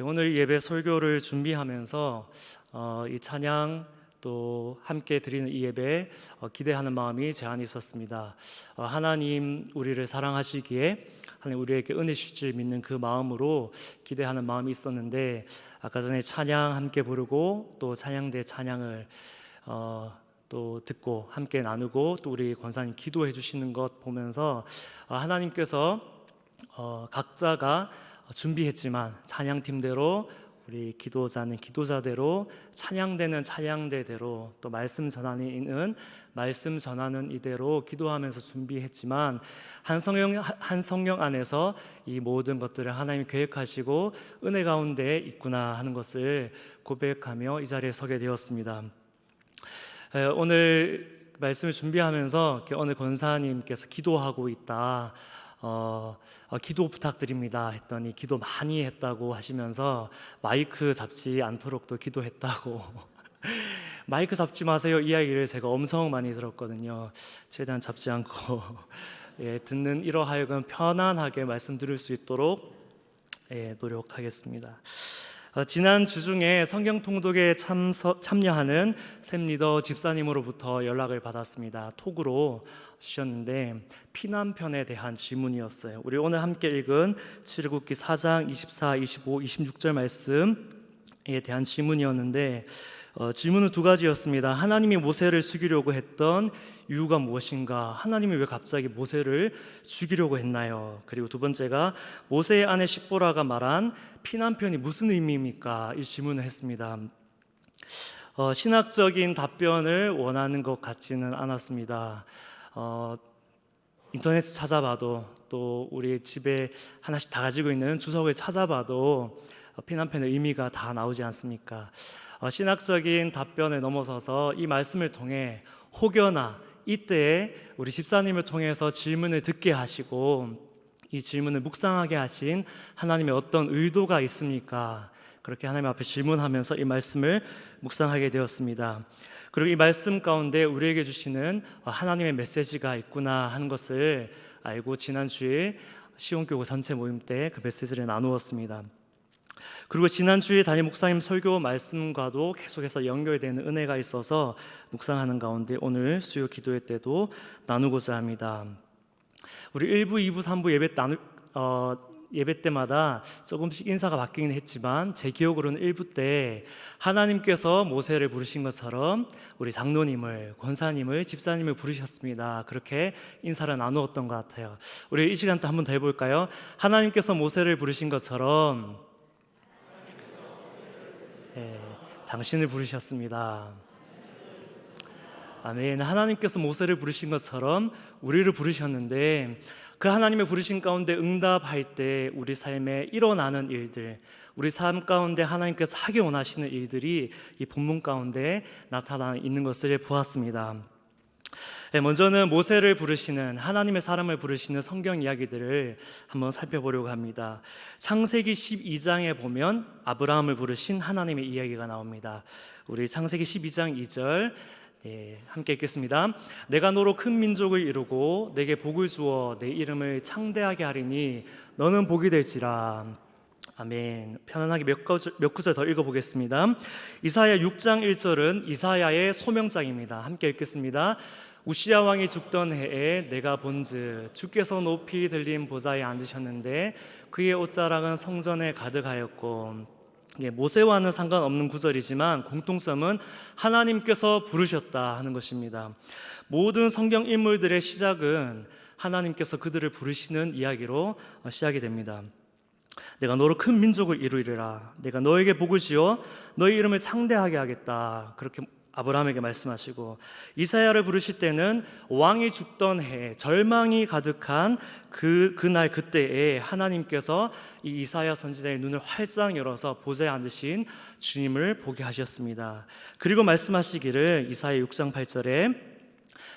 오늘 예배 설교를 준비하면서 이 찬양 또 함께 드리는 이 예배에 기대하는 마음이 제 안에 있었습니다. 하나님 우리를 사랑하시기에 하나님 우리에게 은혜 주실 줄 믿는 그 마음으로 기대하는 마음이 있었는데, 아까 전에 찬양 함께 부르고 또 찬양대 찬양을 또 듣고 함께 나누고 또 우리 권사님 기도해 주시는 것 보면서 하나님께서 각자가 준비했지만 찬양팀대로, 우리 기도자는 기도자대로, 찬양대는 찬양대대로, 또 말씀 전하는 말씀 전하는 이대로 기도하면서 준비했지만 한 성령 안에서 이 모든 것들을 하나님이 계획하시고 은혜 가운데 있구나 하는 것을 고백하며 이 자리에 서게 되었습니다. 오늘 말씀을 준비하면서 오늘 권사님께서 기도하고 있다, 기도 부탁드립니다 했더니 기도 많이 했다고 하시면서 마이크 잡지 않도록 또 기도했다고 마이크 잡지 마세요 이 이야기를 제가 엄청 많이 들었거든요. 최대한 잡지 않고 듣는 이로 하여금 편안하게 말씀드릴 수 있도록 노력하겠습니다. 지난 주 중에 성경 통독에 참여하는 샘리더 집사님으로부터 연락을 받았습니다. 톡으로 주셨는데 피난편에 대한 질문이었어요. 우리 오늘 함께 읽은 출애굽기 4장 24, 25, 26절 말씀에 대한 질문이었는데 질문은 두 가지였습니다. 하나님이 모세를 죽이려고 했던 이유가 무엇인가? 하나님이 왜 갑자기 모세를 죽이려고 했나요? 그리고 두 번째가 모세의 아내 십보라가 말한 피난편이 무슨 의미입니까? 이 질문을 했습니다. 신학적인 답변을 원하는 것 같지는 않았습니다. 인터넷에 찾아봐도 또 우리 집에 하나씩 다 가지고 있는 주석을 찾아봐도 피난편의 의미가 다 나오지 않습니까? 신학적인 답변을 넘어서서 이 말씀을 통해 혹여나 이때에 우리 집사님을 통해서 질문을 듣게 하시고 이 질문을 묵상하게 하신 하나님의 어떤 의도가 있습니까? 그렇게 하나님 앞에 질문하면서 이 말씀을 묵상하게 되었습니다. 그리고 이 말씀 가운데 우리에게 주시는 하나님의 메시지가 있구나 하는 것을 알고 지난주에 시온교구 전체 모임 때 그 메시지를 나누었습니다. 그리고 지난주에 담임 목사님 설교 말씀과도 계속해서 연결되는 은혜가 있어서 묵상하는 가운데 오늘 수요 기도회 때도 나누고자 합니다. 우리 1부, 2부, 3부 예배 때마다 조금씩 인사가 바뀌긴 했지만 제 기억으로는 1부 때 하나님께서 모세를 부르신 것처럼 우리 장로님을, 권사님을, 집사님을 부르셨습니다. 그렇게 인사를 나누었던 것 같아요. 우리 이 시간 또 한 번 더 해볼까요? 하나님께서 모세를 부르신 것처럼 당신을 부르셨습니다. 아멘. 하나님께서 모세를 부르신 것처럼 우리를 부르셨는데 그 하나님의 부르신 가운데 응답할 때 우리 삶에 일어나는 일들, 우리 삶 가운데 하나님께서 하기 원하시는 일들이 이 본문 가운데 나타나 있는 것을 보았습니다. 먼저는 모세를 부르시는, 하나님의 사람을 부르시는 성경 이야기들을 한번 살펴보려고 합니다. 창세기 12장에 보면 아브라함을 부르신 하나님의 이야기가 나옵니다. 우리 창세기 12장 2절 함께 읽겠습니다. 내가 너로 큰 민족을 이루고 내게 복을 주어 내 이름을 창대하게 하리니 너는 복이 될지라. 아멘. 편안하게 몇 구절 더 읽어보겠습니다. 이사야 6장 1절은 이사야의 소명장입니다. 함께 읽겠습니다. 우시야 왕이 죽던 해에 내가 본즉 주께서 높이 들린 보좌에 앉으셨는데 그의 옷자락은 성전에 가득하였고, 모세와는 상관없는 구절이지만 공통점은 하나님께서 부르셨다 하는 것입니다. 모든 성경 인물들의 시작은 하나님께서 그들을 부르시는 이야기로 시작이 됩니다. 내가 너로 큰 민족을 이루리라. 내가 너에게 복을 지어 너의 이름을 창대하게 하겠다. 그렇게 아브라함에게 말씀하시고, 이사야를 부르실 때는 왕이 죽던 해, 절망이 가득한 그날 그때에 하나님께서 이 이사야 선지자의 눈을 활짝 열어서 보좌에 앉으신 주님을 보게 하셨습니다. 그리고 말씀하시기를 이사야 6장 8절에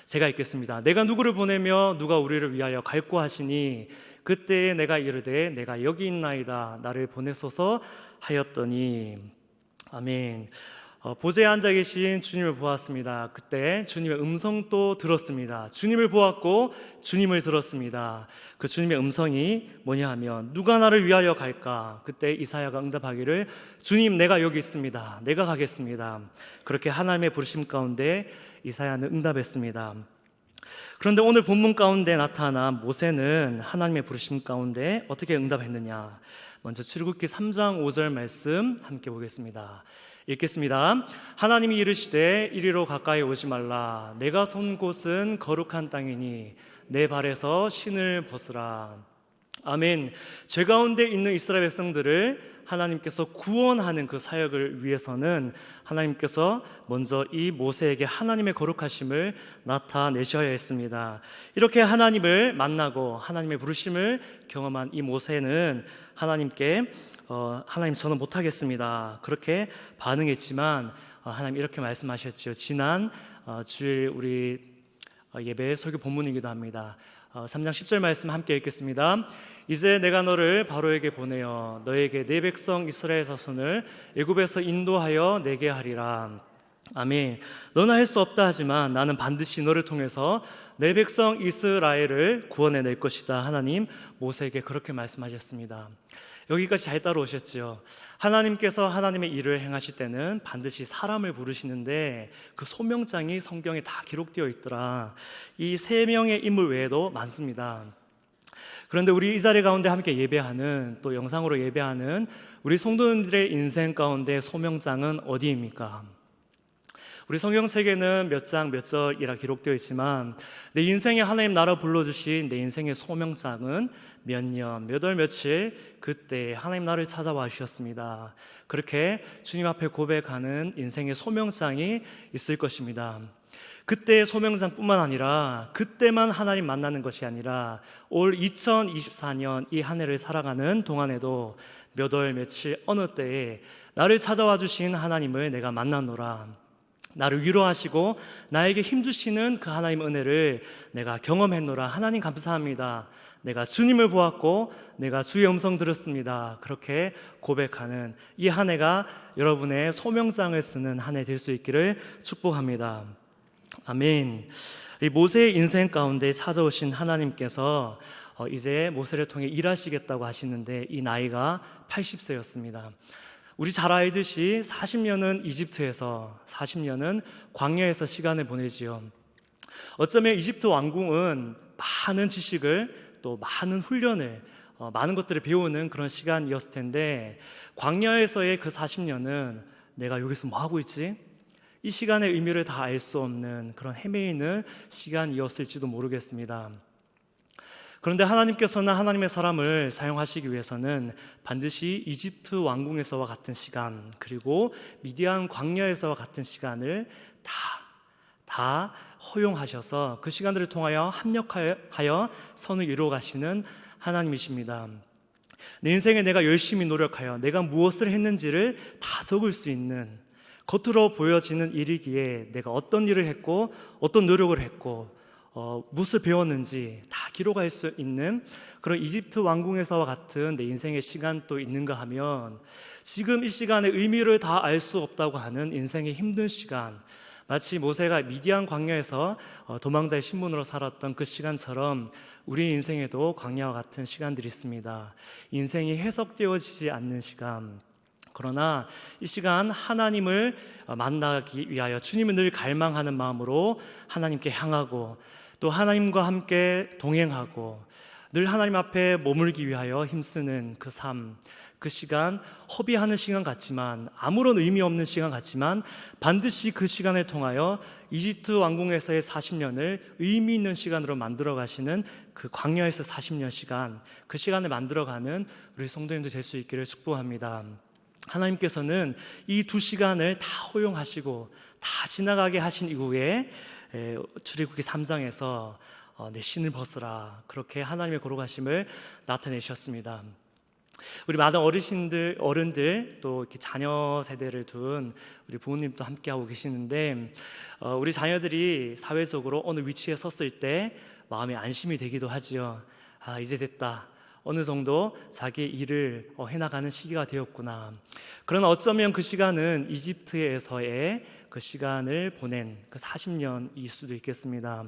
제가 읽겠습니다. 내가 누구를 보내며 누가 우리를 위하여 갈고 하시니 그때에 내가 이르되 내가 여기 있나이다. 나를 보내소서 하였더니. 아멘. 보좌에 앉아 계신 주님을 보았습니다. 그때 주님의 음성도 들었습니다. 주님을 보았고 주님을 들었습니다. 그 주님의 음성이 뭐냐 하면 누가 나를 위하여 갈까? 그때 이사야가 응답하기를 주님 내가 여기 있습니다. 내가 가겠습니다. 그렇게 하나님의 부르심 가운데 이사야는 응답했습니다. 그런데 오늘 본문 가운데 나타난 모세는 하나님의 부르심 가운데 어떻게 응답했느냐? 먼저 출애굽기 3장 5절 말씀 함께 보겠습니다. 읽겠습니다. 하나님이 이르시되 이리로 가까이 오지 말라. 내가 선 곳은 거룩한 땅이니 내 발에서 신을 벗으라. 아멘. 죄 가운데 있는 이스라엘 백성들을 하나님께서 구원하는 그 사역을 위해서는 하나님께서 먼저 이 모세에게 하나님의 거룩하심을 나타내셔야 했습니다. 이렇게 하나님을 만나고 하나님의 부르심을 경험한 이 모세는 하나님께 하나님 저는 못하겠습니다. 그렇게 반응했지만 하나님 이렇게 말씀하셨죠. 지난 주일 우리 예배 설교 본문이기도 합니다. 3장 10절 말씀 함께 읽겠습니다. 이제 내가 너를 바로에게 보내어 너에게 내 백성 이스라엘 자손을 애굽에서 인도하여 내게 하리라. 아멘. 너는 할 수 없다 하지만 나는 반드시 너를 통해서 내 백성 이스라엘을 구원해낼 것이다. 하나님 모세에게 그렇게 말씀하셨습니다. 여기까지 잘 따라오셨죠. 하나님께서 하나님의 일을 행하실 때는 반드시 사람을 부르시는데 그 소명장이 성경에 다 기록되어 있더라. 이 세 명의 인물 외에도 많습니다. 그런데 우리 이 자리 가운데 함께 예배하는 또 영상으로 예배하는 우리 성도님들의 인생 가운데 소명장은 어디입니까? 우리 성경책에는 몇 장 몇 절이라 기록되어 있지만 내 인생에 하나님 나라 불러주신 내 인생의 소명장은 몇 년, 몇 월, 며칠 그때 하나님 나를 찾아와 주셨습니다. 그렇게 주님 앞에 고백하는 인생의 소명장이 있을 것입니다. 그때의 소명장뿐만 아니라 그때만 하나님 만나는 것이 아니라 올 2024년 이 한 해를 살아가는 동안에도 몇 월, 며칠, 어느 때에 나를 찾아와 주신 하나님을 내가 만나노라. 나를 위로하시고 나에게 힘주시는 그 하나님의 은혜를 내가 경험했노라. 하나님 감사합니다. 내가 주님을 보았고 내가 주의 음성 들었습니다. 그렇게 고백하는 이 한 해가 여러분의 소명장을 쓰는 한 해 될 수 있기를 축복합니다. 아멘. 이 모세의 인생 가운데 찾아오신 하나님께서 이제 모세를 통해 일하시겠다고 하시는데 이 나이가 80세였습니다. 우리 잘 알듯이 40년은 이집트에서 40년은 광야에서 시간을 보내지요. 어쩌면 이집트 왕궁은 많은 지식을 또 많은 훈련을 많은 것들을 배우는 그런 시간이었을 텐데 광야에서의 그 40년은 내가 여기서 뭐 하고 있지? 이 시간의 의미를 다 알 수 없는 그런 헤매이는 시간이었을지도 모르겠습니다. 그런데 하나님께서는 하나님의 사람을 사용하시기 위해서는 반드시 이집트 왕궁에서와 같은 시간 그리고 미디안 광야에서와 같은 시간을 다 허용하셔서 그 시간들을 통하여 합력하여 선을 이루어 가시는 하나님이십니다. 내 인생에 내가 열심히 노력하여 내가 무엇을 했는지를 다 적을 수 있는 겉으로 보여지는 일이기에 내가 어떤 일을 했고 어떤 노력을 했고 무엇을 배웠는지 다 기록할 수 있는 그런 이집트 왕궁에서와 같은 내 인생의 시간도 있는가 하면 지금 이 시간의 의미를 다 알 수 없다고 하는 인생의 힘든 시간, 마치 모세가 미디안 광야에서 도망자의 신분으로 살았던 그 시간처럼 우리 인생에도 광야와 같은 시간들이 있습니다. 인생이 해석되어지지 않는 시간. 그러나 이 시간 하나님을 만나기 위하여 주님을 늘 갈망하는 마음으로 하나님께 향하고 또 하나님과 함께 동행하고 늘 하나님 앞에 머물기 위하여 힘쓰는 그 삶, 그 시간 허비하는 시간 같지만 아무런 의미 없는 시간 같지만 반드시 그 시간을 통하여 이집트 왕궁에서의 40년을 의미 있는 시간으로 만들어 가시는 그 광야에서 40년 시간, 그 시간을 만들어가는 우리 성도님들 될 수 있기를 축복합니다. 하나님께서는 이 두 시간을 다 허용하시고 다 지나가게 하신 이후에 출애굽기 3장에서 내 신을 벗으라 그렇게 하나님의 거룩하심을 나타내셨습니다. 우리 많은 어른들 또 이렇게 자녀 세대를 둔 우리 부모님도 함께하고 계시는데 우리 자녀들이 사회적으로 어느 위치에 섰을 때 마음에 안심이 되기도 하지요. 이제 됐다. 어느 정도 자기의 일을 해나가는 시기가 되었구나. 그러나 어쩌면 그 시간은 이집트에서의 그 시간을 보낸 그 40년일 수도 있겠습니다.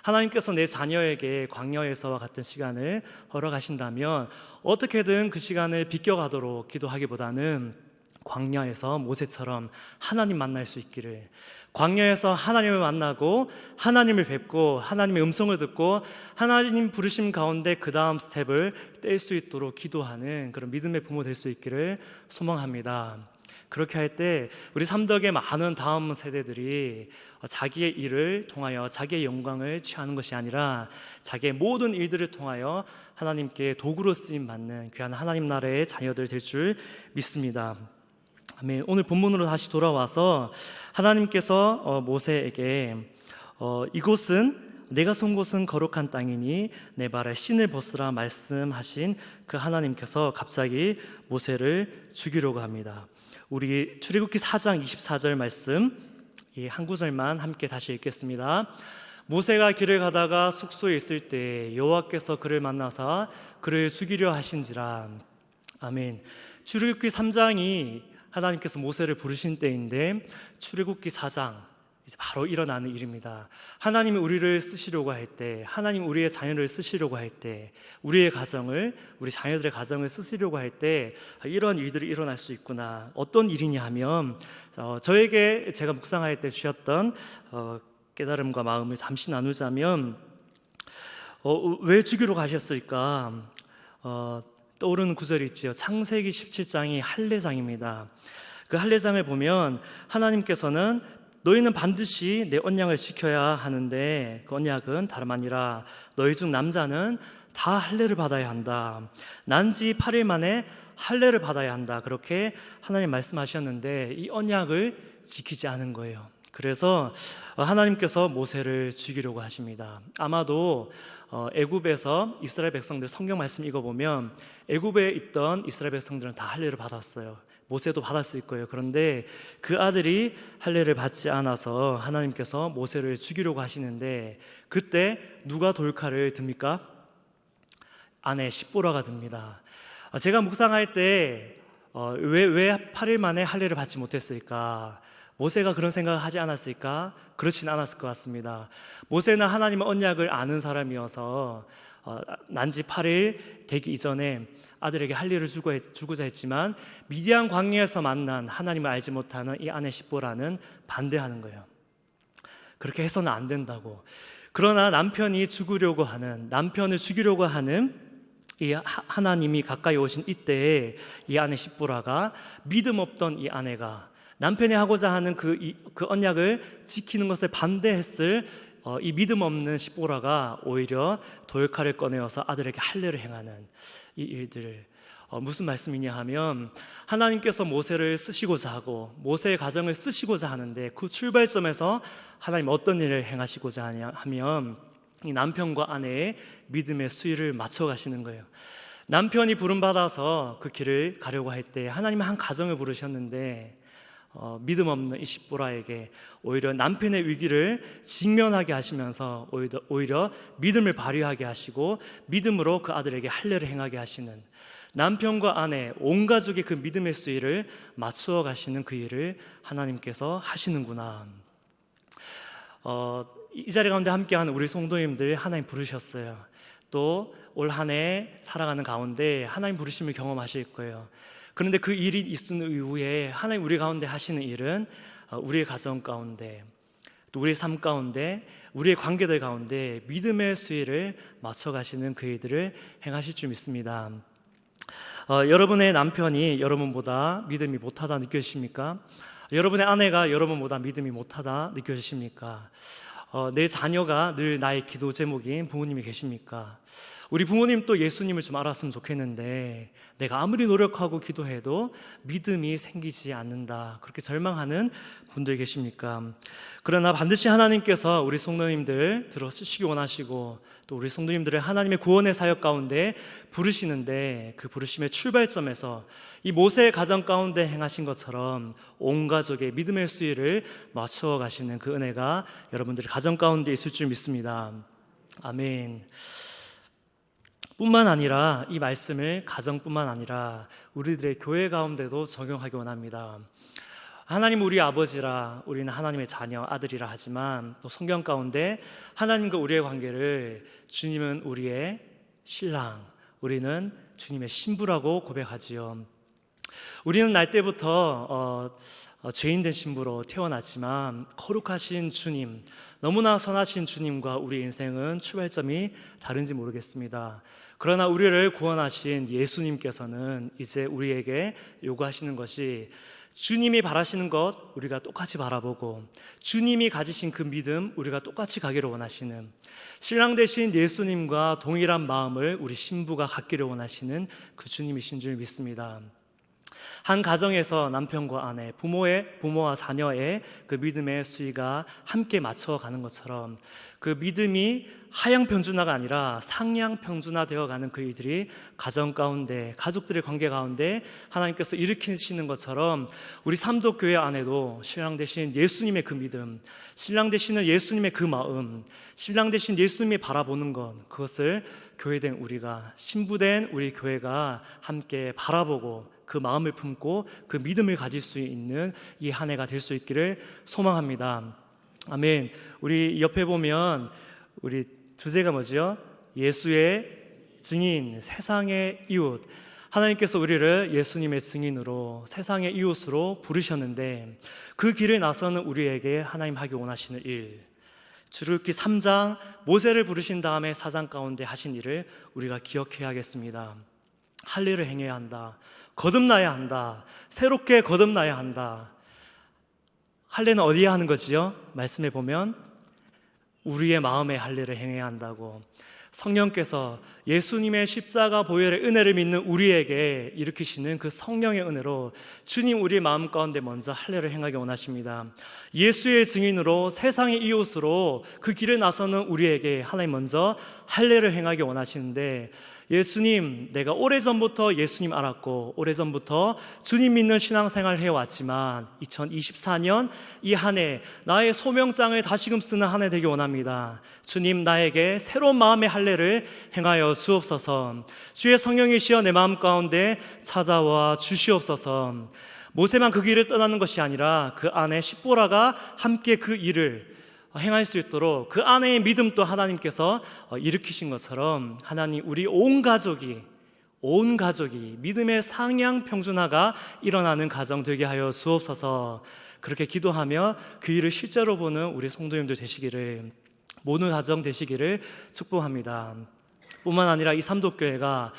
하나님께서 내 자녀에게 광야에서와 같은 시간을 허락하신다면 어떻게든 그 시간을 비껴가도록 기도하기보다는 광야에서 모세처럼 하나님 만날 수 있기를, 광야에서 하나님을 만나고 하나님을 뵙고 하나님의 음성을 듣고 하나님 부르심 가운데 그 다음 스텝을 뗄 수 있도록 기도하는 그런 믿음의 부모 될 수 있기를 소망합니다. 그렇게 할 때 우리 삼덕의 많은 다음 세대들이 자기의 일을 통하여 자기의 영광을 취하는 것이 아니라 자기의 모든 일들을 통하여 하나님께 도구로 쓰임 받는 귀한 하나님 나라의 자녀들 될 줄 믿습니다. 아멘. 오늘 본문으로 다시 돌아와서 하나님께서 모세에게 이곳은 내가 선 곳은 거룩한 땅이니 내 발에 신을 벗으라 말씀하신 그 하나님께서 갑자기 모세를 죽이려고 합니다. 우리 출애굽기 4장 24절 말씀 이 한 구절만 함께 다시 읽겠습니다. 모세가 길을 가다가 숙소에 있을 때 여호와께서 그를 만나사 그를 죽이려 하신지라. 아멘. 출애굽기 3장이 하나님께서 모세를 부르신 때인데 출애굽기 4장 이제 바로 일어나는 일입니다. 하나님이 우리를 쓰시려고 할 때, 하나님 우리의 자녀를 쓰시려고 할 때, 우리의 가정을, 우리 자녀들의 가정을 쓰시려고 할 때 이런 일들이 일어날 수 있구나. 어떤 일이냐 하면 저에게 제가 묵상할 때 주셨던 깨달음과 마음을 잠시 나누자면 왜 죽이러 가셨을까? 떠오르는 구절이 있지요. 창세기 17장이 할례장입니다. 그 할례장을 보면 하나님께서는 너희는 반드시 내 언약을 지켜야 하는데 그 언약은 다름 아니라 너희 중 남자는 다 할례를 받아야 한다. 난지 8일 만에 할례를 받아야 한다. 그렇게 하나님 말씀하셨는데 이 언약을 지키지 않은 거예요. 그래서 하나님께서 모세를 죽이려고 하십니다. 아마도 애굽에서 이스라엘 백성들 성경 말씀 읽어보면 애굽에 있던 이스라엘 백성들은 다 할례를 받았어요. 모세도 받았을 거예요. 그런데 그 아들이 할례를 받지 않아서 하나님께서 모세를 죽이려고 하시는데 그때 누가 돌칼을 듭니까? 아내 십보라가 듭니다. 제가 묵상할 때 왜 8일 만에 할례를 받지 못했을까? 모세가 그런 생각을 하지 않았을까? 그렇진 않았을 것 같습니다. 모세는 하나님의 언약을 아는 사람이어서 난지 8일 되기 이전에 아들에게 할례를 주고자 했지만 미디안 광야에서 만난 하나님을 알지 못하는 이 아내 십보라는 반대하는 거예요. 그렇게 해서는 안 된다고. 그러나 남편을 죽이려고 하는 이 하나님이 가까이 오신 이때에 이 아내 십보라가 믿음 없던 이 아내가 남편이 하고자 하는 그 언약을 지키는 것을 반대했을 이 믿음 없는 십보라가 오히려 돌칼을 꺼내어서 아들에게 할례를 행하는 이 일들을 무슨 말씀이냐 하면 하나님께서 모세를 쓰시고자 하고 모세의 가정을 쓰시고자 하는데 그 출발점에서 하나님 어떤 일을 행하시고자 하냐 하면 이 남편과 아내의 믿음의 수위를 맞춰 가시는 거예요. 남편이 부름받아서 그 길을 가려고 할 때 하나님은 한 가정을 부르셨는데 믿음 없는 이 십보라에게 오히려 남편의 위기를 직면하게 하시면서 오히려 믿음을 발휘하게 하시고 믿음으로 그 아들에게 할례를 행하게 하시는 남편과 아내 온 가족의 그 믿음의 수위를 맞추어 가시는 그 일을 하나님께서 하시는구나. 이 자리 가운데 함께하는 우리 성도님들 하나님 부르셨어요. 또 올 한 해 살아가는 가운데 하나님 부르심을 경험하실 거예요. 그런데 그 일이 있은 이후에 하나님 우리 가운데 하시는 일은 우리의 가정 가운데 또 우리의 삶 가운데 우리의 관계들 가운데 믿음의 수위를 맞춰가시는 그 일들을 행하실 줄 믿습니다. 여러분의 남편이 여러분보다 믿음이 못하다 느껴지십니까? 여러분의 아내가 여러분보다 믿음이 못하다 느껴지십니까? 내 자녀가 늘 나의 기도 제목인 부모님이 계십니까? 우리 부모님 또 예수님을 좀 알았으면 좋겠는데 내가 아무리 노력하고 기도해도 믿음이 생기지 않는다, 그렇게 절망하는 분들 계십니까? 그러나 반드시 하나님께서 우리 성도님들 들어 쓰시기 원하시고 또 우리 성도님들을 하나님의 구원의 사역 가운데 부르시는데 그 부르심의 출발점에서 이 모세의 가정 가운데 행하신 것처럼 온 가족의 믿음의 수위를 맞추어 가시는 그 은혜가 여러분들의 가정 가운데 있을 줄 믿습니다. 아멘. 뿐만 아니라 이 말씀을 가정뿐만 아니라 우리들의 교회 가운데도 적용하기 원합니다. 하나님 우리 아버지라, 우리는 하나님의 자녀, 아들이라 하지만 또 성경 가운데 하나님과 우리의 관계를 주님은 우리의 신랑, 우리는 주님의 신부라고 고백하지요. 우리는 날 때부터 죄인된 신부로 태어났지만 거룩하신 주님, 너무나 선하신 주님과 우리 인생은 출발점이 다른지 모르겠습니다. 그러나 우리를 구원하신 예수님께서는 이제 우리에게 요구하시는 것이 주님이 바라시는 것 우리가 똑같이 바라보고 주님이 가지신 그 믿음 우리가 똑같이 가기를 원하시는, 신랑 되신 예수님과 동일한 마음을 우리 신부가 갖기를 원하시는 그 주님이신 줄 믿습니다. 한 가정에서 남편과 아내, 부모와 자녀의 그 믿음의 수위가 함께 맞춰가는 것처럼 그 믿음이 하향 평준화가 아니라 상향 평준화 되어가는 그 일들이 가정 가운데, 가족들의 관계 가운데 하나님께서 일으키시는 것처럼 우리 삼도교회 안에도 신랑 되신 예수님의 그 믿음, 신랑 되시는 예수님의 그 마음, 신랑 되신 예수님이 바라보는 것, 그것을 교회된 우리가, 신부된 우리 교회가 함께 바라보고 그 마음을 품고 그 믿음을 가질 수 있는 이 한 해가 될 수 있기를 소망합니다. 아멘. 우리 옆에 보면 우리 주제가 뭐죠? 예수의 증인, 세상의 이웃. 하나님께서 우리를 예수님의 증인으로, 세상의 이웃으로 부르셨는데 그 길을 나서는 우리에게 하나님 하기 원하시는 일, 출애굽기 3장 모세를 부르신 다음에 4장 가운데 하신 일을 우리가 기억해야 하겠습니다. 할례를 행해야 한다. 거듭나야 한다. 새롭게 거듭나야 한다. 할례는 어디에 하는 거지요? 말씀에 보면 우리의 마음의 할례를 행해야 한다고. 성령께서 예수님의 십자가 보혈의 은혜를 믿는 우리에게 일으키시는 그 성령의 은혜로 주님 우리의 마음 가운데 먼저 할례를 행하기 원하십니다. 예수의 증인으로, 세상의 이웃으로 그 길을 나서는 우리에게 하나님 먼저 할례를 행하기 원하시는데, 예수님, 내가 오래전부터 예수님 알았고 오래전부터 주님 믿는 신앙생활을 해왔지만 2024년 이 한 해 나의 소명장을 다시금 쓰는 한 해 되기 원합니다. 주님, 나에게 새로운 마음의 할례를 행하여 주옵소서. 주의 성령이시여 내 마음 가운데 찾아와 주시옵소서. 모세만 그 길을 떠나는 것이 아니라 그 안에 십보라가 함께 그 일을 행할 수 있도록 그 안에 믿음도 하나님께서 일으키신 것처럼 하나님 우리 온 가족이 믿음의 상향 평준화가 일어나는 가정 되게 하여 주옵소서. 그렇게 기도하며 그 일을 실제로 보는 우리 성도님들 되시기를, 모든 가정 되시기를 축복합니다. 뿐만 아니라 이 삼도교회가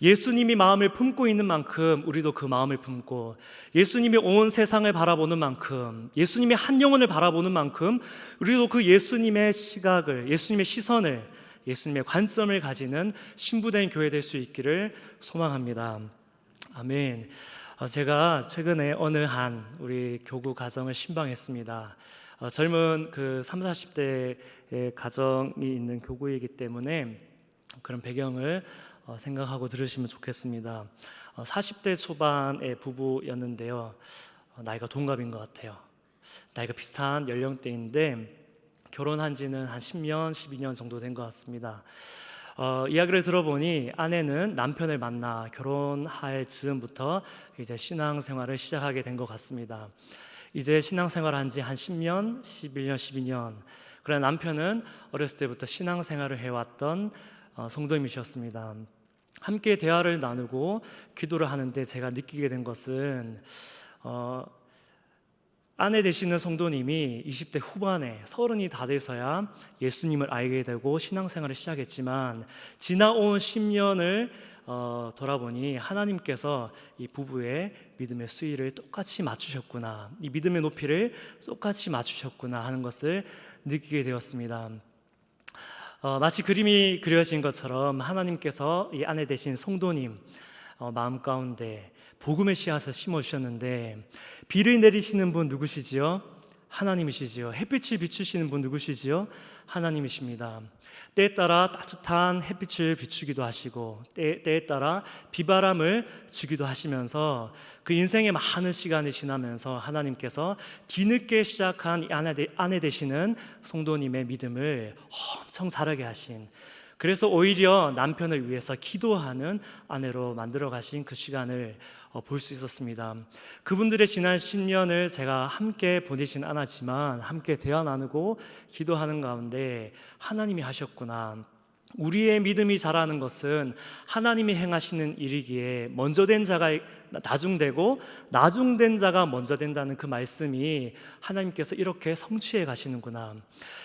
예수님이 마음을 품고 있는 만큼 우리도 그 마음을 품고, 예수님이 온 세상을 바라보는 만큼, 예수님이 한 영혼을 바라보는 만큼 우리도 그 예수님의 시각을, 예수님의 시선을, 예수님의 관점을 가지는 신부된 교회 될 수 있기를 소망합니다. 아멘. 제가 최근에 어느 한 우리 교구 가정을 신방했습니다. 젊은 그 30, 40대의 가정이 있는 교구이기 때문에 그런 배경을 생각하고 들으시면 좋겠습니다. 40대 초반의 부부였는데요. 나이가 동갑인 것 같아요. 나이가 비슷한 연령대인데 결혼한 지는 한 10년, 12년 정도 된 것 같습니다. 이야기를 들어보니 아내는 남편을 만나 결혼할 즈음부터 이제 신앙생활을 시작하게 된 것 같습니다. 이제 신앙생활을 한 지 한 10년, 11년, 12년. 그러나 남편은 어렸을 때부터 신앙생활을 해왔던 성도님이셨습니다. 함께 대화를 나누고 기도를 하는데 제가 느끼게 된 것은 아내 되시는 성도님이 20대 후반에 30이 다 돼서야 예수님을 알게 되고 신앙생활을 시작했지만 지나온 10년을 돌아보니 하나님께서 이 부부의 믿음의 수위를 똑같이 맞추셨구나, 이 믿음의 높이를 똑같이 맞추셨구나 하는 것을 느끼게 되었습니다. 마치 그림이 그려진 것처럼 하나님께서 이 아내 되신 성도님 마음 가운데 복음의 씨앗을 심어주셨는데, 비를 내리시는 분 누구시지요? 하나님이시지요. 햇빛을 비추시는 분 누구시지요? 하나님이십니다. 때에 따라 따뜻한 햇빛을 비추기도 하시고 때에 따라 비바람을 주기도 하시면서 그 인생의 많은 시간이 지나면서 하나님께서 뒤늦게 시작한 이 아내 되시는 성도님의 믿음을 엄청 자라게 하신, 그래서 오히려 남편을 위해서 기도하는 아내로 만들어 가신 그 시간을 볼 수 있었습니다. 그분들의 지난 10년을 제가 함께 보내진 않았지만 함께 대화 나누고 기도하는 가운데 하나님이 하셨구나, 우리의 믿음이 자라는 것은 하나님이 행하시는 일이기에 먼저 된 자가 나중되고 나중된 자가 먼저 된다는 그 말씀이 하나님께서 이렇게 성취해 가시는구나.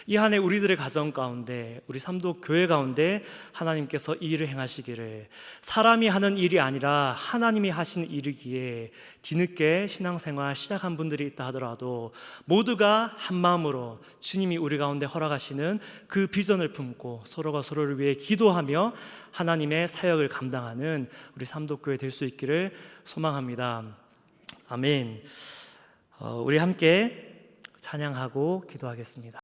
이 한 해 우리들의 가정 가운데, 우리 삼도 교회 가운데 하나님께서 이 일을 행하시기를, 사람이 하는 일이 아니라 하나님이 하시는 일이기에 뒤늦게 신앙생활 시작한 분들이 있다 하더라도 모두가 한 마음으로 주님이 우리 가운데 허락하시는 그 비전을 품고 서로가 서로를 위해 기도하며 하나님의 사역을 감당하는 우리 삼도교회 될 수 있기를 소망합니다. 아멘. 우리 함께 찬양하고 기도하겠습니다.